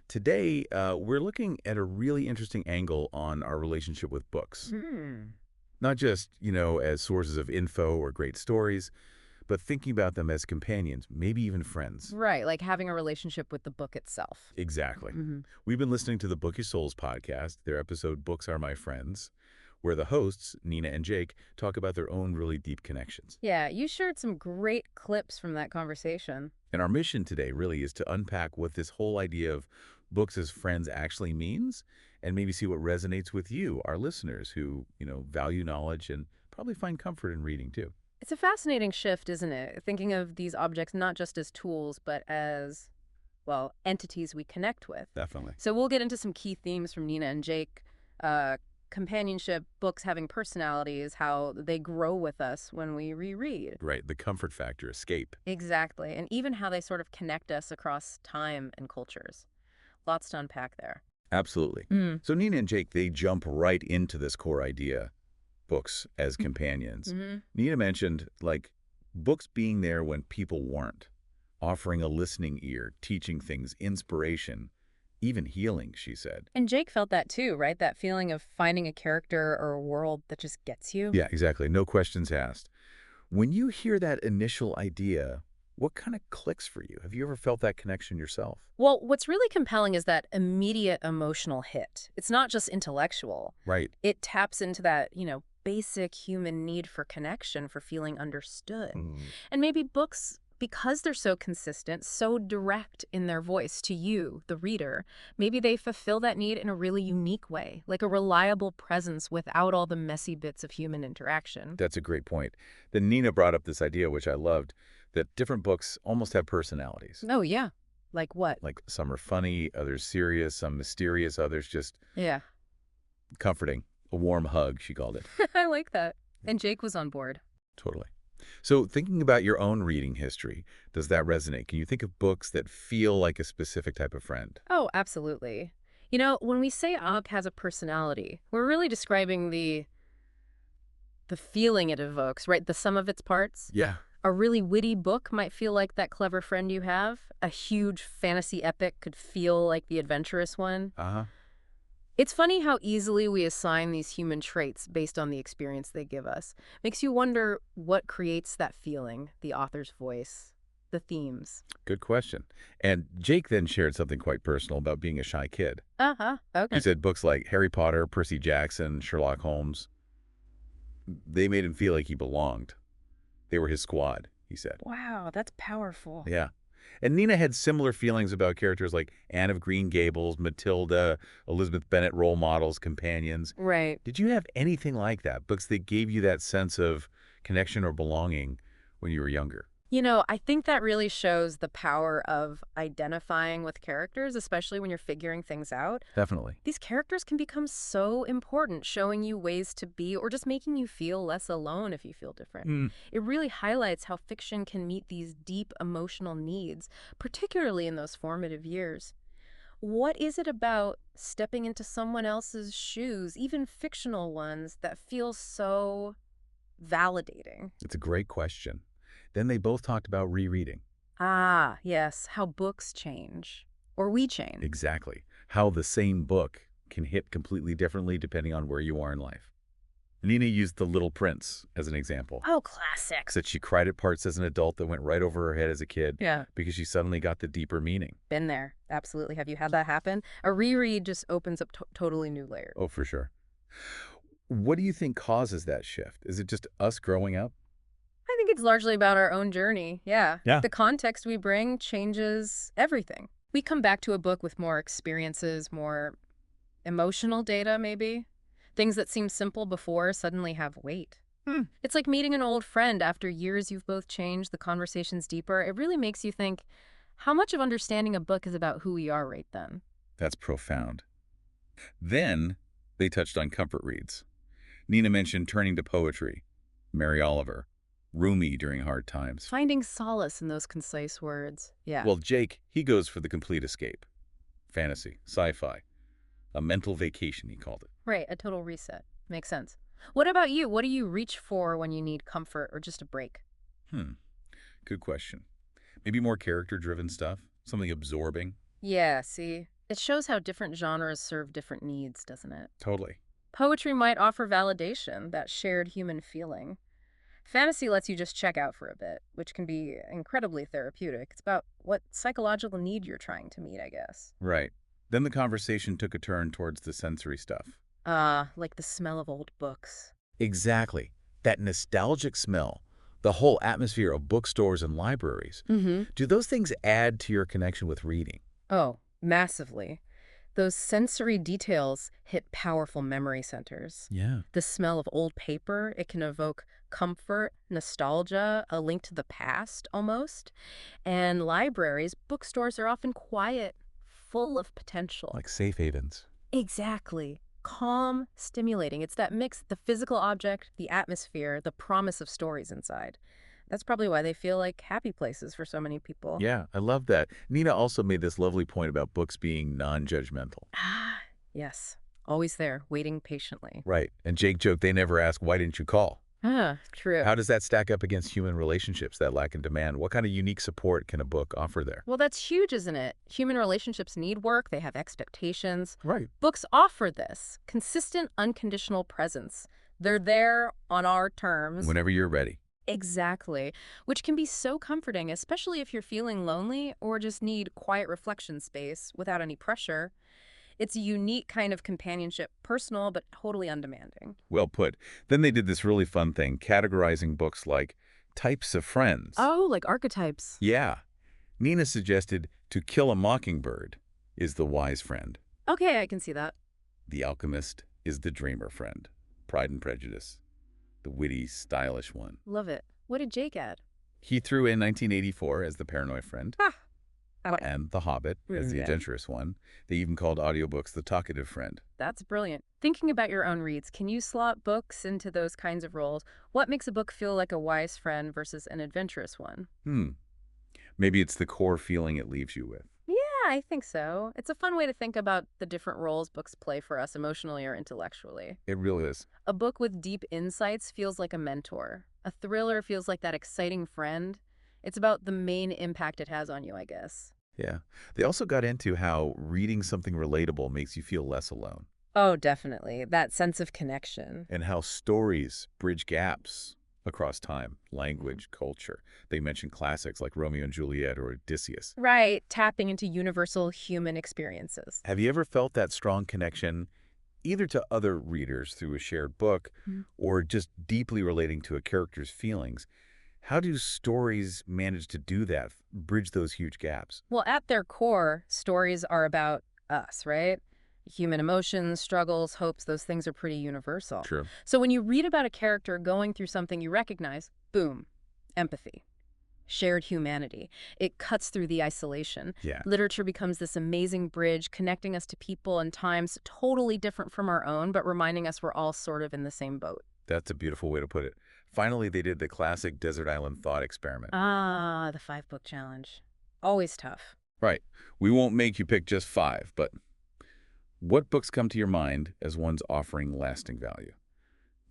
Today, we're looking at a really interesting angle on our relationship with books. Hmm. Not just, as sources of info or great stories, but thinking about them as companions, maybe even friends. Right, like having a relationship with the book itself. Exactly. Hmm. We've been listening to the Bookish Souls podcast, their episode Books Are My Friends, where the hosts, Nina and Jake, talk about their own really deep connections. Yeah, you shared some great clips from that conversation. And our mission today really is to unpack what this whole idea of books as friends actually means and maybe see what resonates with you, our listeners who, value knowledge and probably find comfort in reading too. It's a fascinating shift, isn't it? Thinking of these objects not just as tools, but as, well, entities we connect with. Definitely. So we'll get into some key themes from Nina and Jake. Uh, Companionship, books having personalities, how they grow with us when we reread. Right, the comfort factor, escape. Exactly, and even how they sort of connect us across time and cultures. Lots to unpack there. Absolutely. Mm. So Nina and Jake, they jump right into this core idea, books as companions. Mm-hmm. Nina mentioned, books being there when people weren't, offering a listening ear, teaching things, inspiration, even healing, she said. And Jake felt that too, right? That feeling of finding a character or a world that just gets you. Yeah, exactly. No questions asked. When you hear that initial idea, what kind of clicks for you? Have you ever felt that connection yourself? Well, what's really compelling is that immediate emotional hit. It's not just intellectual. Right. It taps into that, basic human need for connection, for feeling understood. Mm. And maybe books, because they're so consistent, so direct in their voice to you, the reader, maybe they fulfill that need in a really unique way, like a reliable presence without all the messy bits of human interaction. That's a great point. Then Nina brought up this idea, which I loved, that different books almost have personalities. Oh, yeah. Like what? Like some are funny, others serious, some mysterious, others just Yeah. comforting. A warm hug, she called it. I like that. And Jake was on board. Totally. So thinking about your own reading history, does that resonate? Can you think of books that feel like a specific type of friend? Oh, absolutely. When we say Og has a personality, we're really describing the feeling it evokes, right? The sum of its parts. Yeah. A really witty book might feel like that clever friend you have. A huge fantasy epic could feel like the adventurous one. Uh-huh. It's funny how easily we assign these human traits based on the experience they give us. Makes you wonder what creates that feeling, the author's voice, the themes. Good question. And Jake then shared something quite personal about being a shy kid. Uh-huh. He Okay. said books like Harry Potter, Percy Jackson, Sherlock Holmes, they made him feel like he belonged. They were his squad, he said. Wow, that's powerful. Yeah. And Nina had similar feelings about characters like Anne of Green Gables, Matilda, Elizabeth Bennet role models, companions. Right. Did you have anything like that? Books that gave you that sense of connection or belonging when you were younger? I think that really shows the power of identifying with characters, especially when you're figuring things out. Definitely. These characters can become so important, showing you ways to be or just making you feel less alone if you feel different. Mm. It really highlights how fiction can meet these deep emotional needs, particularly in those formative years. What is it about stepping into someone else's shoes, even fictional ones, that feels so validating? It's a great question. Then they both talked about rereading. Ah, yes, how books change. Or we change. Exactly. How the same book can hit completely differently depending on where you are in life. Nina used The Little Prince as an example. Oh, classic. Said she cried at parts as an adult that went right over her head as a kid Yeah. because she suddenly got the deeper meaning. Been there. Absolutely. Have you had that happen? A reread just opens up totally new layers. Oh, for sure. What do you think causes that shift? Is it just us growing up? I think it's largely about our own journey. Yeah. Yeah. The context we bring changes everything. We come back to a book with more experiences, more emotional data, maybe. Things that seemed simple before suddenly have weight. It's like meeting an old friend after years you've both changed, the conversation's deeper. It really makes you think, how much of understanding a book is about who we are right then? That's profound. Then they touched on comfort reads. Nina mentioned turning to poetry, Mary Oliver, Rumi during hard times. Finding solace in those concise words. Yeah. Well, Jake, he goes for the complete escape. Fantasy, sci-fi, a mental vacation, he called it. Right, a total reset. Makes sense. What about you? What do you reach for when you need comfort or just a break? Good question. Maybe more character-driven stuff, something absorbing. Yeah, see? It shows how different genres serve different needs, doesn't it? Totally. Poetry might offer validation, that shared human feeling. Fantasy lets you just check out for a bit, which can be incredibly therapeutic. It's about what psychological need you're trying to meet, I guess. Right. Then the conversation took a turn towards the sensory stuff. Ah, like the smell of old books. Exactly. That nostalgic smell, the whole atmosphere of bookstores and libraries. Mm-hmm. Do those things add to your connection with reading? Oh, massively. Those sensory details hit powerful memory centers. Yeah. The smell of old paper, it can evoke comfort, nostalgia, a link to the past almost. And libraries, bookstores are often quiet, full of potential. Like safe havens. Exactly. Calm, stimulating. It's that mix, the physical object, the atmosphere, the promise of stories inside. That's probably why they feel like happy places for so many people. Yeah, I love that. Nina also made this lovely point about books being non-judgmental. Ah, yes. Always there, waiting patiently. Right. And Jake joked they never ask, why didn't you call? Ah, true. How does that stack up against human relationships that lack in demand? What kind of unique support can a book offer there? Well, that's huge, isn't it? Human relationships need work, they have expectations. Right. Books offer this consistent, unconditional presence. They're there on our terms. Whenever you're ready. Exactly, which can be so comforting, especially if you're feeling lonely or just need quiet reflection space without any pressure. It's a unique kind of companionship, personal but totally undemanding. Well put. Then they did this really fun thing, categorizing books like types of friends. Oh, like archetypes. Yeah. Nina suggested To Kill a Mockingbird is the wise friend. Okay, I can see that. The Alchemist is the dreamer friend. Pride and Prejudice, the witty, stylish one. Love it. What did Jake add? He threw in 1984 as the paranoid friend, Ah, and The Hobbit as the yeah. adventurous one. They even called audiobooks the talkative friend. That's brilliant. Thinking about your own reads, can you slot books into those kinds of roles? What makes a book feel like a wise friend versus an adventurous one? Hmm. Maybe it's the core feeling it leaves you with. Yeah, I think so. It's a fun way to think about the different roles books play for us emotionally or intellectually. It really is. A book with deep insights feels like a mentor. A thriller feels like that exciting friend. It's about the main impact it has on you, I guess. Yeah. They also got into how reading something relatable makes you feel less alone, Oh, definitely. That sense of connection. and how stories bridge gaps across time, language, culture. They mentioned classics like Romeo and Juliet or Odysseus. Right, tapping into universal human experiences. Have you ever felt that strong connection either to other readers through a shared book Mm. or just deeply relating to a character's feelings? How do stories manage to do that, bridge those huge gaps? Well, at their core, stories are about us, right? Human emotions, struggles, hopes, those things are pretty universal. True. So when you read about a character going through something you recognize, boom, empathy, shared humanity. It cuts through the isolation. Yeah. Literature becomes this amazing bridge connecting us to people and times totally different from our own, but reminding us we're all sort of in the same boat. That's a beautiful way to put it. Finally, they did the classic desert island thought experiment. Ah, the 5-book challenge. Always tough. Right. We won't make you pick just 5, but what books come to your mind as ones offering lasting value?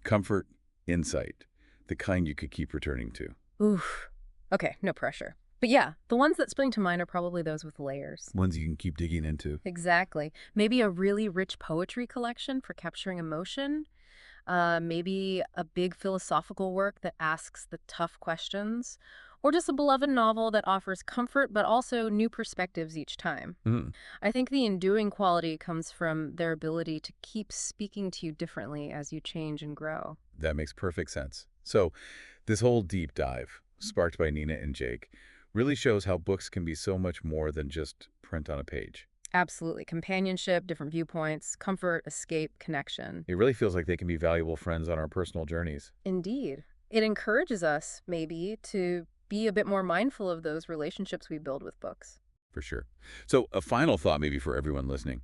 Comfort, insight, the kind you could keep returning to. Oof. Okay, no pressure. But yeah, the ones that spring to mind are probably those with layers. Ones you can keep digging into. Exactly. Maybe a really rich poetry collection for capturing emotion. Maybe a big philosophical work that asks the tough questions. Or just a beloved novel that offers comfort but also new perspectives each time. Mm, I think the enduring quality comes from their ability to keep speaking to you differently as you change and grow. that makes perfect sense. So, this whole deep dive, sparked by Nina and Jake, really shows how books can be so much more than just print on a page. Absolutely. Companionship, different viewpoints, comfort, escape, connection. It really feels like they can be valuable friends on our personal journeys. Indeed. It encourages us, maybe, to be a bit more mindful of those relationships we build with books. For sure. So, a final thought maybe for everyone listening.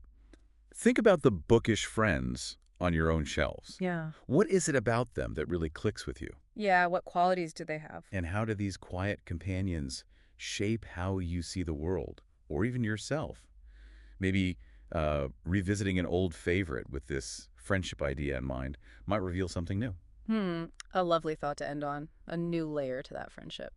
Think about the bookish friends on your own shelves. Yeah. What is it about them that really clicks with you? Yeah, what qualities do they have? And how do these quiet companions shape how you see the world, or even yourself? Maybe revisiting an old favorite with this friendship idea in mind might reveal something new. A lovely thought to end on. A new layer to that friendship.